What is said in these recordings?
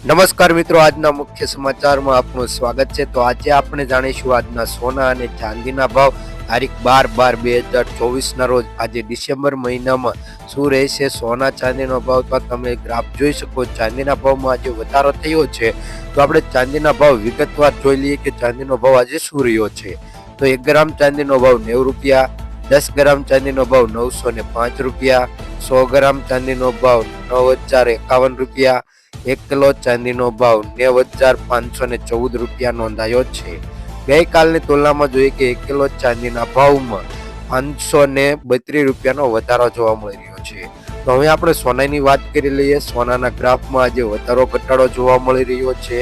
નમસ્કાર મિત્રો, આજના મુખ્ય સમાચારમાં આપનું સ્વાગત છે। તો આજે આપણે જાણીશું આજના સોના અને ચાંદીના ભાવ તારીખ 12/12/2024 રોજ આજે ડિસેમ્બર મહિનામાં શું રહેશે સોના ચાંદીનો ભાવ। તો તમે ગ્રાફ જોઈ શકો, ચાંદીના ભાવમાં આજે વધારો થયો છે। તો આપણે ચાંદીના ભાવ વિગતવાર જોઈ લઈએ કે ચાંદીનો ભાવ આજે શું રહ્યો છે। તો 1 ગ્રામ ચાંદીનો ભાવ 90 રૂપિયા, 10 ગ્રામ ચાંદીનો ભાવ 905 રૂપિયા, 100 ગ્રામ ચાંદીનો ભાવ 9051 રૂપિયા, 1 કિલો ચાંદીનો ભાવ 90,514 રૂપિયા નોંધાયો છે। ગઈકાલની તુલનામાં જોઈએ કે 1 કિલો ચાંદીના ભાવમાં 532 રૂપિયાનો વધારો જોવા મળી રહ્યો છે। તો હવે આપણે સોનાની વાત કરી લઈએ। સોનાના ગ્રાફમાં આજે વધારો ઘટાડો જોવા મળી રહ્યો છે।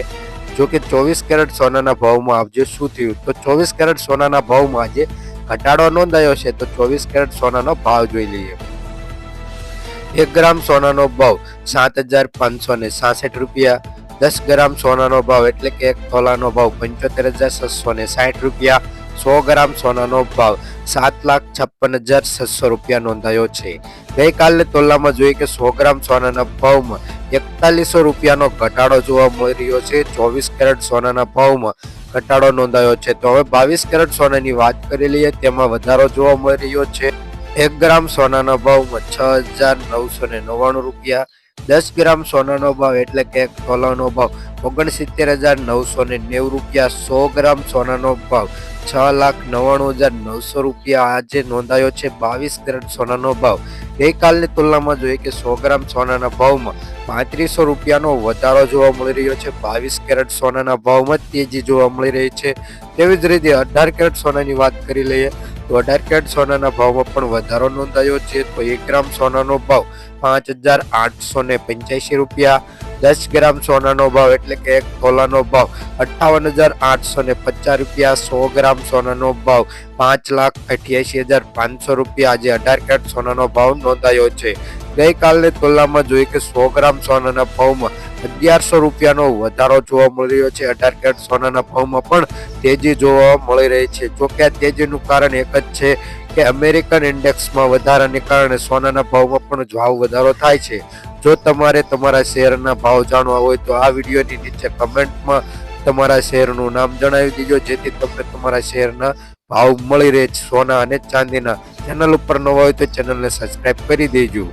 જો કે 24 કેરેટ સોનાના ભાવમાં આજે શું થયું, તો 24 કેરેટ સોનાના ભાવમાં આજે ઘટાડો નોંધાયો છે। તો 24 કેરેટ સોનાનો ભાવ જોઈ લઈએ। 1 ગ્રામ સોનાનો ભાવ 7,566 રૂપિયા, 10 ગ્રામ સોનાનો ભાવ એટલે કે 1 તોલાનો ભાવ 75,660 રૂપિયા, 100 ગ્રામ સોનાનો ભાવ 7,56,600 રૂપિયા નોંધાયો છે। ગઈકાલની તુલનામાં જોઈએ કે 100 ગ્રામ સોનાના ભાવમાં 4100 રૂપિયાનો ઘટાડો જોવા મળી રહ્યો છે। 24 કેરેટ સોનાના ભાવમાં ઘટાડો નોંધાયો છે। તો હવે 22 કેરેટ સોનાની વાત કરી લઈએ, તેમાં વધારો જોવા મળી રહ્યો છે। 1 ગ્રામ સોનાના ભાવમાં 6,999 રૂપિયા, 10 ગ્રામ સોનાનો ભાવ એટલે કે 1 તોલાનો ભાવ 69,990 રૂપિયા, 100 ગ્રામ સોનાનો ભાવ 6,99,900 રૂપિયા આજે નોંધાયો છે। 22 કેરેટ સોનાનો ભાવ ગઈકાલની તુલનામાં જોઈએ કે 100 ગ્રામ સોનાના ભાવમાં 3500 રૂપિયાનો વધારો જોવા મળી રહ્યો છે। 22 કેરેટ સોનાના ભાવમાં તેજી જોવા મળી રહી છે। તેવી જ રીતે 18 કેરેટ સોનાની વાત કરી લઈએ તો 18 કેરેટ સોનાના ભાવમાં પણ વધારો નોંધાયો છે। તો 1 ગ્રામ સોનાનો ભાવ 5,885 રૂપિયા, 10 ગ્રામ સોનાનો ભાવ એટલે કે 1 તોલાનો ભાવ 58,850 રૂપિયા, 100 ગ્રામ સોનાનો ભાવ 5,88,500 રૂપિયા આજે 18 કેરેટ સોનાનો ભાવ નોંધાયો છે। ગઈકાલની તુલનામાં જોઈએ કે 100 ગ્રામ સોનાના ભાવમાં 1100 રૂપિયાનો વધારો જોવા મળી રહ્યો છે। 18 કેરેટ સોનાના ભાવમાં પણ તેજી જોવા મળી રહી છે। જોકે આ તેજીનું કારણ એક જ છે કે અમેરિકન ઇન્ડેક્સમાં વધારાને કારણે સોનાના ભાવમાં પણ ભાવ વધારો થાય છે। જો તમારે તમારા શેરના ભાવ જાણવા હોય તો આ વિડીયોની નીચે કમેન્ટમાં તમારા શેરનું નામ જણાવી દીજો, જેથી તમને તમારા શેરના ભાવ મળી રહે સોના અને ચાંદીના। ચેનલ ઉપર નવા હોય તો ચેનલને સબસ્ક્રાઇબ કરી દેજો।